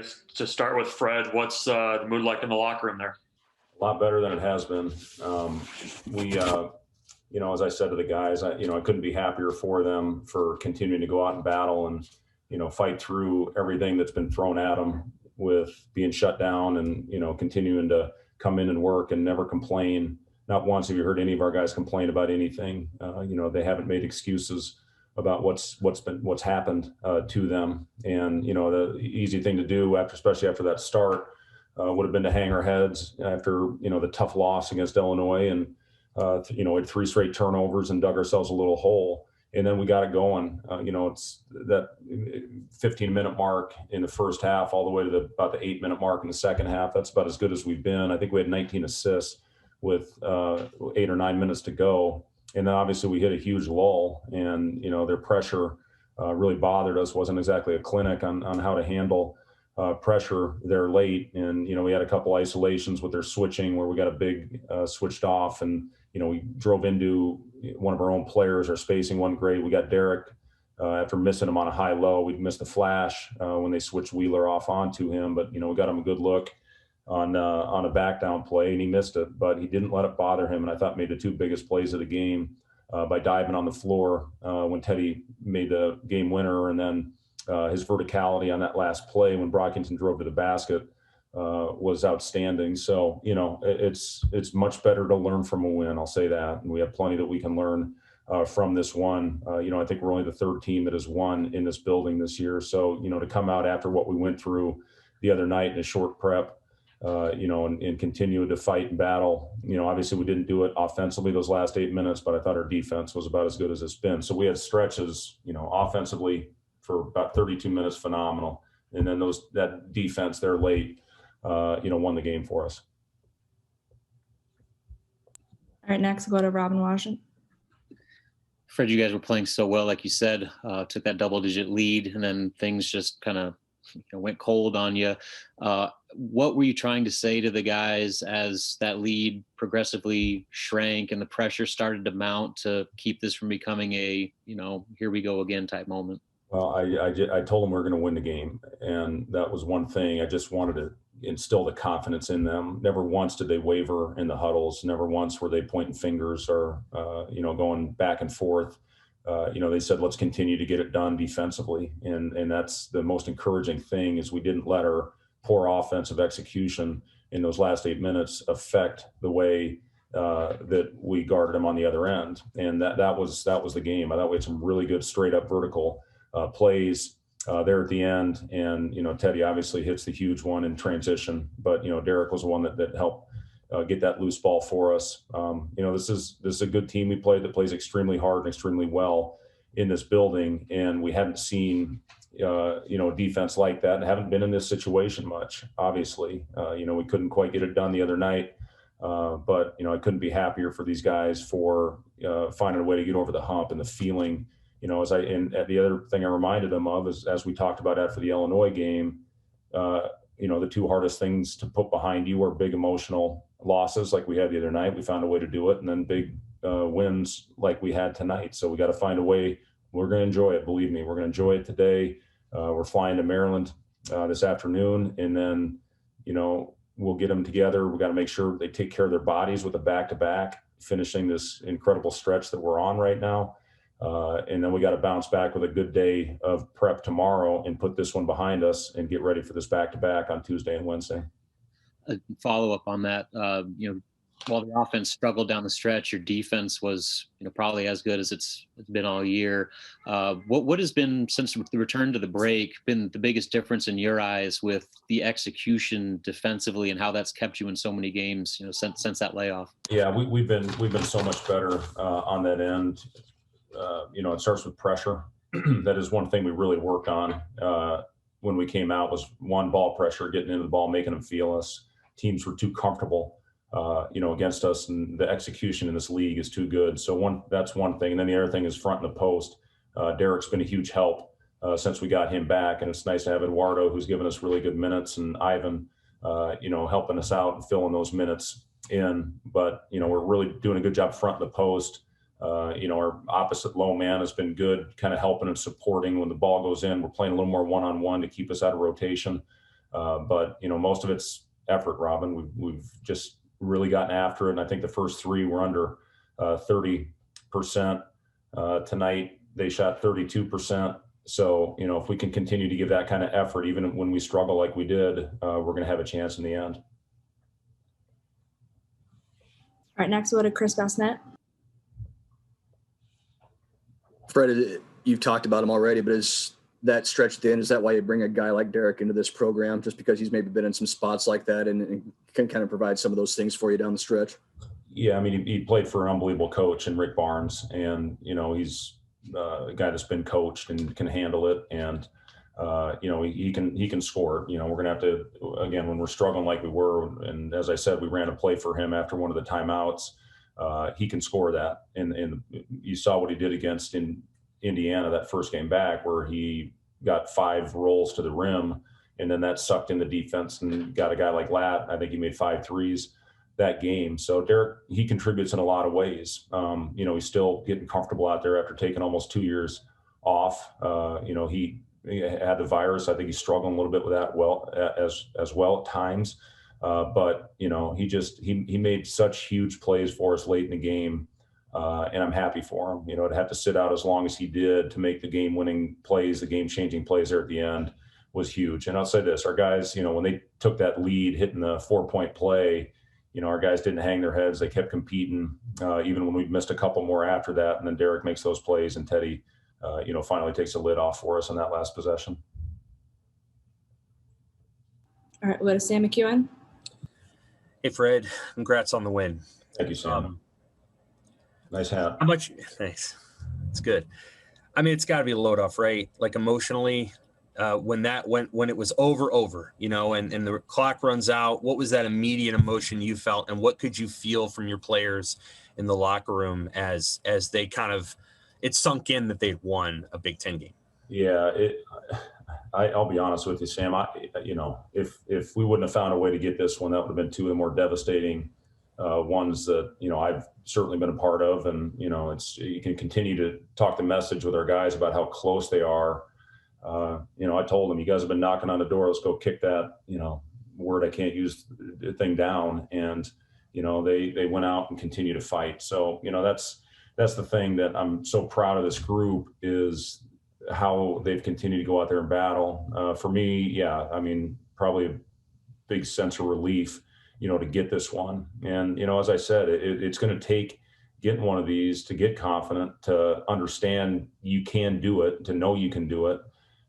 guess to start with, Fred, what's the mood like in the locker room there? A lot better than it has been. We, as I said to the guys, I couldn't be happier for them for continuing to go out and battle and, fight through everything that's been thrown at them with being shut down and, continuing to come in and work and never complain. Not once have you heard any of our guys complain about anything. They haven't made excuses about what's happened to them. And, the easy thing to do especially after that start, would have been to hang our heads after, the tough loss against Illinois and, had three straight turnovers and dug ourselves a little hole. And then we got it going. It's that 15-minute mark in the first half all the way to about the 8-minute mark in the second half. That's about as good as we've been. I think we had 19 assists with 8 or 9 minutes to go. And then obviously we hit a huge lull and, their pressure really bothered us. Wasn't exactly a clinic on how to handle pressure there late. And, we had a couple isolations with their switching where we got a big switched off and, we drove into one of our own players. Our spacing wasn't great. We got Derek after missing him on a high-low. We'd missed a flash when they switched Wheeler off onto him. But, we got him a good look on a back down play and he missed it, but he didn't let it bother him. And I thought made the two biggest plays of the game by diving on the floor when Teddy made the game winner. And then his verticality on that last play when Brockington drove to the basket was outstanding. So, it's much better to learn from a win. I'll say that. And we have plenty that we can learn from this one. I think we're only the third team that has won in this building this year. So, to come out after what we went through the other night in a short prep, and continue to fight and battle. Obviously we didn't do it offensively those last 8 minutes, but I thought our defense was about as good as it's been. So we had stretches, offensively for about 32 minutes, phenomenal. And then that defense there late, won the game for us. All right, next we'll go to Robin Washington. Fred, you guys were playing so well, like you said, took that double-digit lead, and then things just kind of went cold on you. What were you trying to say to the guys as that lead progressively shrank and the pressure started to mount to keep this from becoming a, here we go again type moment? Well, I told them we were going to win the game, and that was one thing. I just wanted to instill the confidence in them. Never once did they waver in the huddles. Never once were they pointing fingers or, going back and forth. They said, let's continue to get it done defensively. And that's the most encouraging thing is we didn't let our poor offensive execution in those last 8 minutes affect the way that we guarded them on the other end. And that was the game. I thought we had some really good straight up vertical plays there at the end. And, Teddy obviously hits the huge one in transition, but, Derek was the one that helped get that loose ball for us. This is a good team we played that plays extremely hard and extremely well in this building. And we hadn't seen, defense like that and haven't been in this situation much, obviously. We couldn't quite get it done the other night. But I couldn't be happier for these guys for finding a way to get over the hump and the feeling, and the other thing I reminded them of is, as we talked about after the Illinois game, the two hardest things to put behind you are big emotional losses like we had the other night. We found a way to do it, and then big wins like we had tonight. So we got to find a way. We're going to enjoy it. Believe me, we're going to enjoy it today. We're flying to Maryland this afternoon, and then, we'll get them together. We got to make sure they take care of their bodies with a back-to-back, finishing this incredible stretch that we're on right now. And then we got to bounce back with a good day of prep tomorrow and put this one behind us and get ready for this back-to-back on Tuesday and Wednesday. A follow-up on that, while the offense struggled down the stretch, your defense was, probably as good as it's been all year. What has been, since the return to the break, been the biggest difference in your eyes with the execution defensively and how that's kept you in so many games, since that layoff? Yeah, we've been so much better on that end. It starts with pressure. That is one thing we really worked on when we came out was one, ball pressure, getting into the ball, making them feel us. Teams were too comfortable, against us, and the execution in this league is too good. So that's one thing. And then the other thing is front in the post. Derek's been a huge help since we got him back, and it's nice to have Eduardo, who's given us really good minutes, and Ivan, helping us out and filling those minutes in. But, we're really doing a good job front in the post. Our opposite low man has been good, kind of helping and supporting when the ball goes in. We're playing a little more one-on-one to keep us out of rotation. But, most of it's effort, Robin. We've just really gotten after it. And I think the first three were under 30%. Tonight, they shot 32%. So, if we can continue to give that kind of effort, even when we struggle like we did, we're going to have a chance in the end. All right, next we'll go to Chris Bassnett. Fred, you've talked about him already, but is that stretch at the end, is that why you bring a guy like Derek into this program, just because he's maybe been in some spots like that and can kind of provide some of those things for you down the stretch? Yeah, I mean, he played for an unbelievable coach in Rick Barnes, and, he's a guy that's been coached and can handle it. And, he can score. We're going to have to, again, when we're struggling like we were, and as I said, we ran a play for him after one of the timeouts. He can score that. And you saw what he did against in Indiana, that first game back, where he got 5 rolls to the rim, and then that sucked in the defense and got a guy like Lat. I think he made 5 threes that game. So Derek, he contributes in a lot of ways. He's still getting comfortable out there after taking almost 2 years off. He had the virus. I think he's struggling a little bit with that as well at times. But he made such huge plays for us late in the game. And I'm happy for him. To have to sit out as long as he did to make the game-winning plays, the game-changing plays there at the end was huge. And I'll say this, our guys, when they took that lead, hitting the 4-point play, our guys didn't hang their heads. They kept competing, even when we missed a couple more after that. And then Derek makes those plays, and Teddy, finally takes the lid off for us on that last possession. All right, we'll go to Sam McEwen. Hey, Fred, congrats on the win. Thank you, Sam. Nice hat. How much? Thanks. It's good. I mean, it's got to be a load off, right? Like emotionally, when it was over, and the clock runs out, what was that immediate emotion you felt, and what could you feel from your players in the locker room as they kind of, it sunk in that they'd won a Big Ten game? Yeah, I'll be honest with you, Sam. If we wouldn't have found a way to get this one, that would have been 2 of the more devastating ones that I've certainly been a part of. And you can continue to talk the message with our guys about how close they are. I told them, you guys have been knocking on the door. Let's go kick that word I can't use the thing down. And they went out and continue to fight. So that's the thing that I'm so proud of this group, is how they've continued to go out there and battle. For me, yeah, I mean, probably a big sense of relief, to get this one. And, as I said, it's going to take getting one of these to get confident, to understand you can do it, to know you can do it,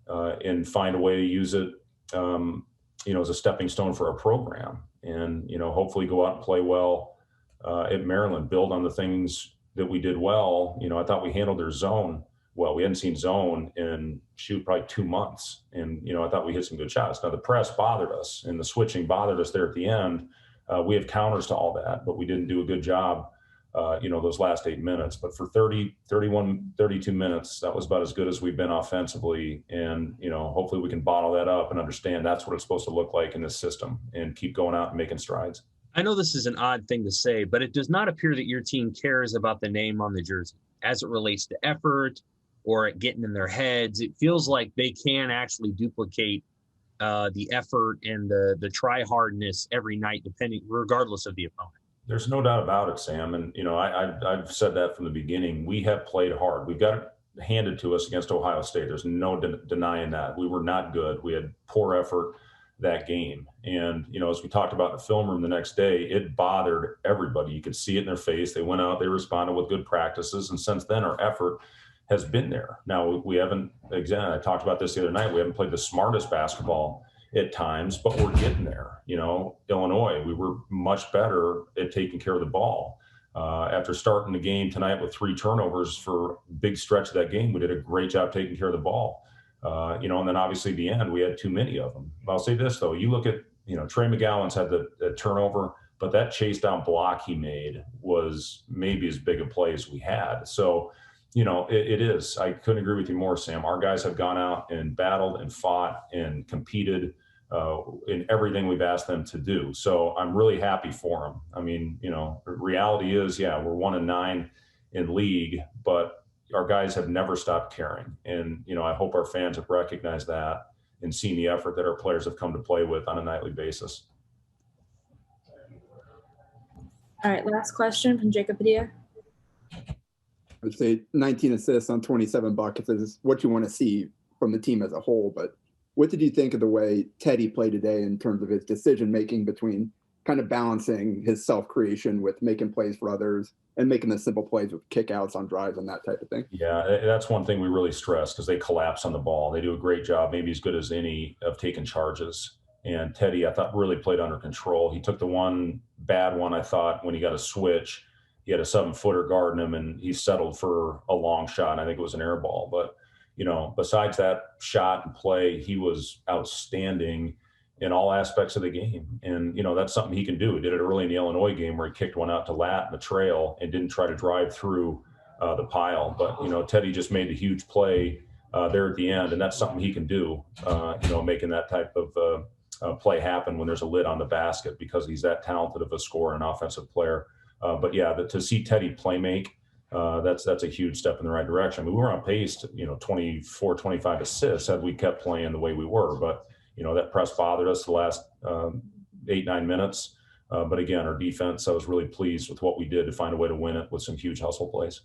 and find a way to use it, as a stepping stone for a program. And, hopefully go out and play well at Maryland, build on the things that we did well. I thought we handled their zone well. We hadn't seen zone in probably 2 months. And, I thought we hit some good shots. Now the press bothered us and the switching bothered us there at the end. We have counters to all that, but we didn't do a good job, those last 8 minutes. But for 30, 31, 32 minutes, that was about as good as we've been offensively. And, hopefully we can bottle that up and understand that's what it's supposed to look like in this system and keep going out and making strides. I know this is an odd thing to say, but it does not appear that your team cares about the name on the jersey as it relates to effort or it getting in their heads. It feels like they can actually duplicate the effort and the try-hardness every night, regardless of the opponent. There's no doubt about it, Sam. And, I've said that from the beginning. We have played hard. We've got it handed to us against Ohio State. There's no denying that. We were not good. We had poor effort that game. And, as we talked about in the film room the next day, it bothered everybody. You could see it in their face. They went out, they responded with good practices. And since then, our effort has been there. Now, we haven't, again, I talked about this the other night, we haven't played the smartest basketball at times, but we're getting there. Illinois, we were much better at taking care of the ball. After starting the game tonight with 3 turnovers for a big stretch of that game, we did a great job taking care of the ball. And then obviously the end, we had too many of them. I'll say this, though. You look at, Trey McGowan's had the turnover, but that chase down block he made was maybe as big a play as we had. So, it is. I couldn't agree with you more, Sam. Our guys have gone out and battled and fought and competed in everything we've asked them to do. So I'm really happy for them. I mean, reality is, we're 1-9 in league, but our guys have never stopped caring. And, I hope our fans have recognized that. and seeing the effort that our players have come to play with on a nightly basis. All right, last question from Jacob Padilla. I'd say 19 assists on 27 buckets is what you want to see from the team as a whole. But what did you think of the way Teddy played today in terms of his decision-making between kind of balancing his self-creation with making plays for others and making the simple plays with kickouts on drives and that type of thing? Yeah, that's one thing we really stress because they collapse on the ball. They do a great job, maybe as good as any, of taking charges. And Teddy, I thought, really played under control. He took the one bad one, I thought, when he got a switch. He had a 7-footer guarding him, and he settled for a long shot. I think it was an air ball. But, you know, besides that shot and play, he was outstanding in all aspects of the game. And, you know, that's something he can do. He did it early in the Illinois game where he kicked one out to Lat in the trail and didn't try to drive through the pile. But, you know, Teddy just made a huge play there at the end, and that's something he can do, you know, making that type of play happen when there's a lid on the basket because he's that talented of a scorer and offensive player. But yeah, to see Teddy play make, that's a huge step in the right direction. I mean, we were on pace to, you know, 24, 25 assists had we kept playing the way we were. But, you know, that press bothered us the last 8-9 minutes. But again, our defense, I was really pleased with what we did to find a way to win it with some huge hustle plays.